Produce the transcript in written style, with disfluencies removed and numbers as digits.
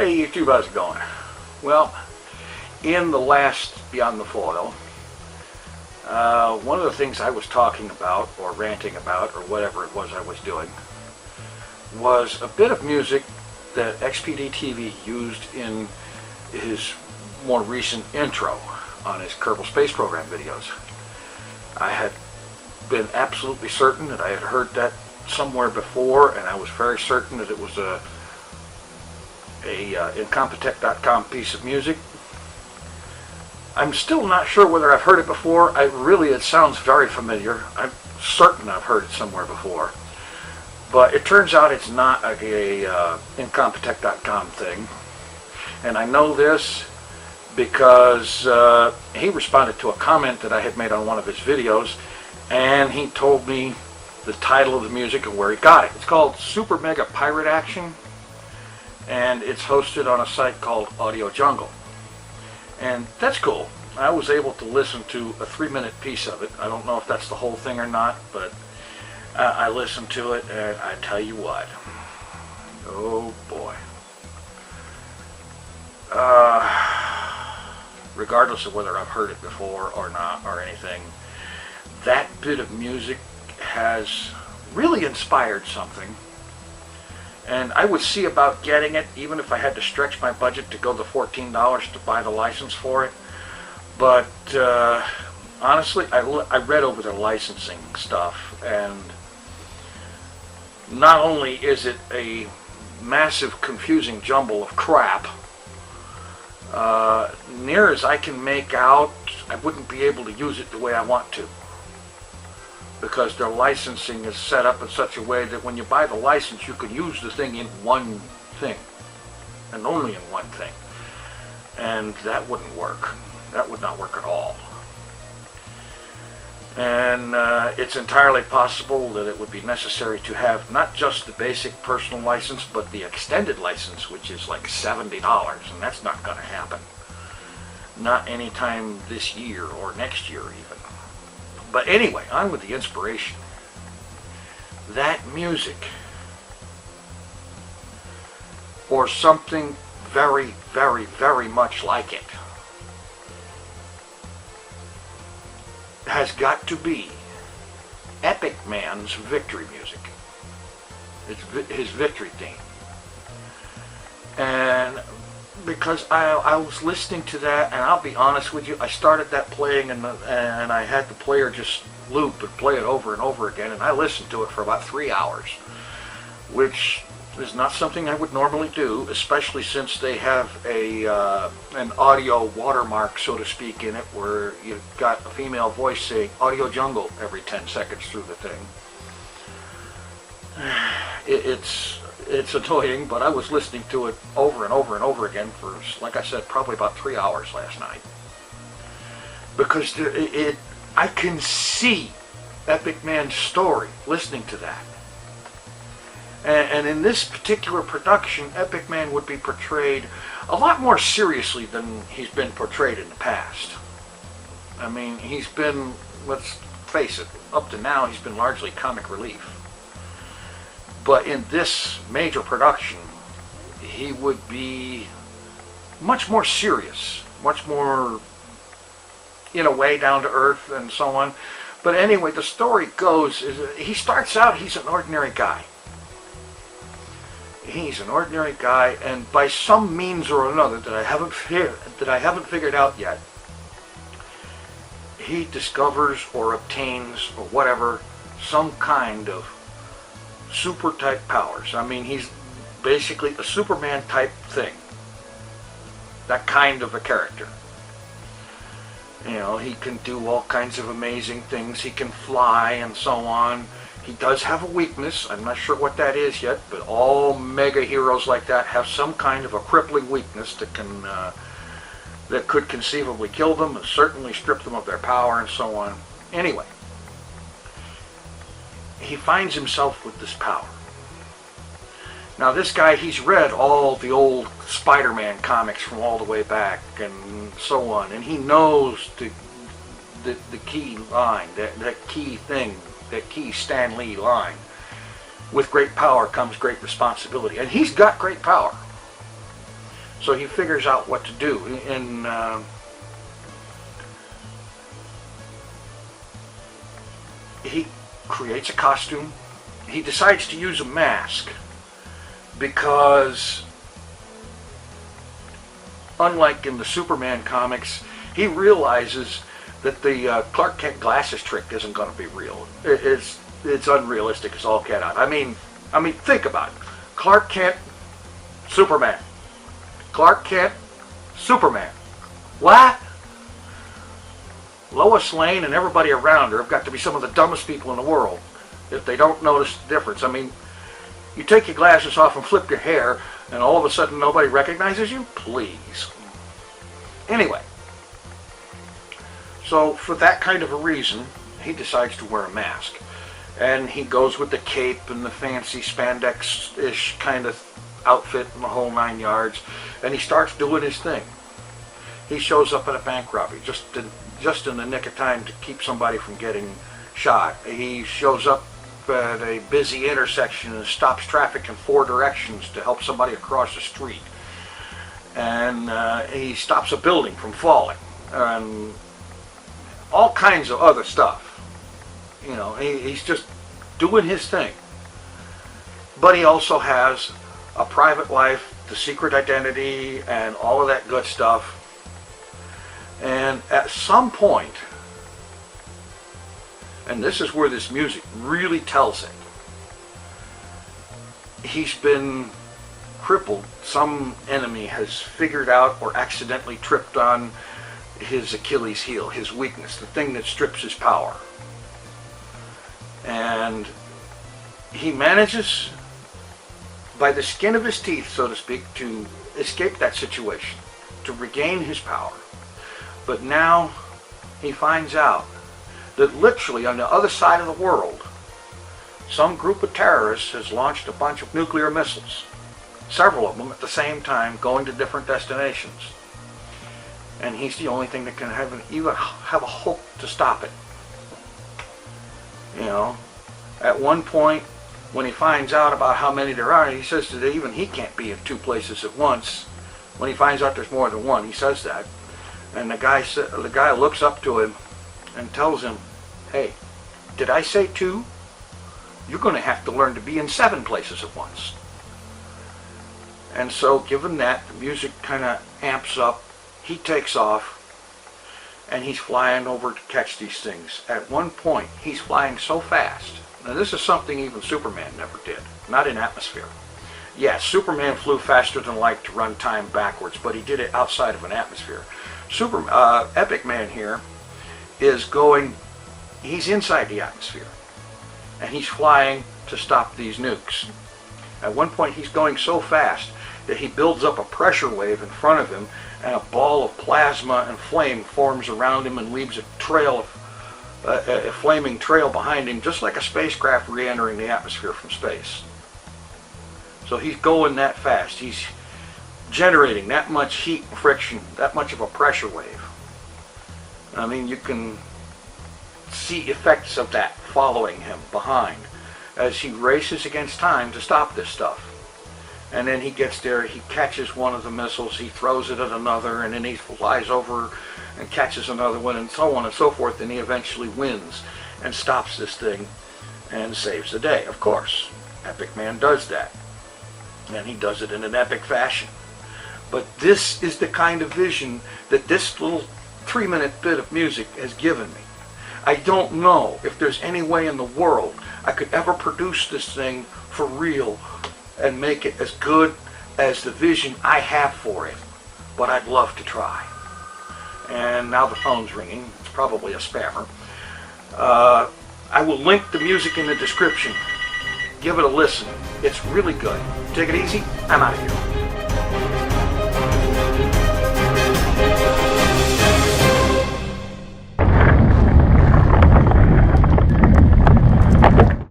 Hey YouTube, how's it going? Well, in the last Beyond the Foil, one of the things I was talking about, or ranting about, or whatever it was I was doing, was a bit of music that xPDTv used in his more recent intro on his Kerbal Space Program videos. I had been absolutely certain that I had heard that somewhere before, and I was very certain that it was a Incompetech.com piece of music. I'm still not sure whether I've heard it before. It sounds very familiar. I'm certain I've heard it somewhere before. But it turns out it's not a Incompetech.com thing. And I know this because he responded to a comment that I had made on one of his videos, and he told me the title of the music and where he got it. It's called Super Mega Pirate Action, and it's hosted on a site called Audio Jungle. And that's cool. I was able to listen to a 3-minute piece of it. I don't know if that's the whole thing or not, but I listened to it, and I tell you what, oh boy. Regardless of whether I've heard it before or not or anything, that bit of music has really inspired something. And I would see about getting it, even if I had to stretch my budget to go the $14 to buy the license for it. But honestly, I read over the licensing stuff, and not only is it a massive, confusing jumble of crap, near as I can make out, I wouldn't be able to use it the way I want to, because their licensing is set up in such a way that when you buy the license, you can use the thing in one thing, and only in one thing. And that wouldn't work. That would not work at all. And it's entirely possible that it would be necessary to have not just the basic personal license, but the extended license, which is like $70, and that's not going to happen. Not anytime this year or next year even. But anyway, on with the inspiration. That music, or something very, very, very much like it, has got to be Epicman's victory music. It's his victory theme. And because I was listening to that, and I'll be honest with you, I started that playing, and I had the player just loop and play it over and over again, and I listened to it for about 3 hours, which is not something I would normally do, especially since they have an audio watermark, so to speak, in it, where you've got a female voice saying Audio Jungle every 10 seconds through the thing. It's annoying, but I was listening to it over and over and over again for, like I said, probably about 3 hours last night. Because I can see Epicman's story listening to that. And in this particular production, Epicman would be portrayed a lot more seriously than he's been portrayed in the past. I mean, he's been, let's face it, up to now he's been largely comic relief. But in this major production, he would be much more serious, much more, in a way, down to earth and so on. But anyway, the story goes, he starts out, he's an ordinary guy. He's an ordinary guy, and by some means or another that I haven't figured out yet, he discovers or obtains or whatever some kind of super type powers. I mean, he's basically a Superman type thing. That kind of a character. You know, he can do all kinds of amazing things. He can fly and so on. He does have a weakness. I'm not sure what that is yet, but all mega heroes like that have some kind of a crippling weakness that could conceivably kill them and certainly strip them of their power and so on. Anyway, he finds himself with this power. Now this guy, he's read all the old Spider-Man comics from all the way back and so on, and he knows the key line, that key thing, that key Stan Lee line. With great power comes great responsibility. And he's got great power. So he figures out what to do. And he creates a costume. He decides to use a mask because, unlike in the Superman comics, he realizes that the Clark Kent glasses trick isn't going to be real. It's unrealistic as all get out. I mean, think about it. Clark Kent, Superman. Clark Kent, Superman. What? Lois Lane and everybody around her have got to be some of the dumbest people in the world if they don't notice the difference. I mean, you take your glasses off and flip your hair, and all of a sudden nobody recognizes you? Please. Anyway, so for that kind of a reason, he decides to wear a mask. And he goes with the cape and the fancy spandex-ish kind of outfit and the whole 9 yards, and he starts doing his thing. He shows up at a bank robbery just in the nick of time to keep somebody from getting shot. He shows up at a busy intersection and stops traffic in 4 directions to help somebody across the street. And he stops a building from falling, and all kinds of other stuff. You know, he's just doing his thing. But he also has a private life, the secret identity, and all of that good stuff. And at some point, and this is where this music really tells it, he's been crippled. Some enemy has figured out or accidentally tripped on his Achilles heel, his weakness, the thing that strips his power. And he manages, by the skin of his teeth, so to speak, to escape that situation, to regain his power. But now he finds out that literally on the other side of the world, some group of terrorists has launched a bunch of nuclear missiles, several of them at the same time, going to different destinations. And he's the only thing that can even have a hope to stop it. You know, at one point, when he finds out about how many there are, he says that even he can't be in 2 places at once. When he finds out there's more than one, he says that. And the guy looks up to him and tells him, "Hey, did I say 2? You're going to have to learn to be in 7 places at once." And so, given that, the music kind of amps up. He takes off, and he's flying over to catch these things. At one point, he's flying so fast. Now, this is something even Superman never did, not in atmosphere. Yes, Superman flew faster than light to run time backwards, but he did it outside of an atmosphere. Epicman here is going, he's inside the atmosphere, and he's flying to stop these nukes. At one point, he's going so fast that he builds up a pressure wave in front of him, and a ball of plasma and flame forms around him and leaves a trail of a flaming trail behind him, just like a spacecraft re-entering the atmosphere from space. So he's going that fast. He's generating that much heat and friction, that much of a pressure wave. I mean, you can see effects of that following him behind as he races against time to stop this stuff. And then he gets there, he catches one of the missiles, he throws it at another, and then he flies over and catches another one, and so on and so forth, and he eventually wins and stops this thing and saves the day. Of course, Epicman does that, and he does it in an epic fashion. But this is the kind of vision that this little 3-minute bit of music has given me. I don't know if there's any way in the world I could ever produce this thing for real and make it as good as the vision I have for it, but I'd love to try. And now the phone's ringing. It's probably a spammer. I will link the music in the description. Give it a listen. It's really good. Take it easy. I'm out of here.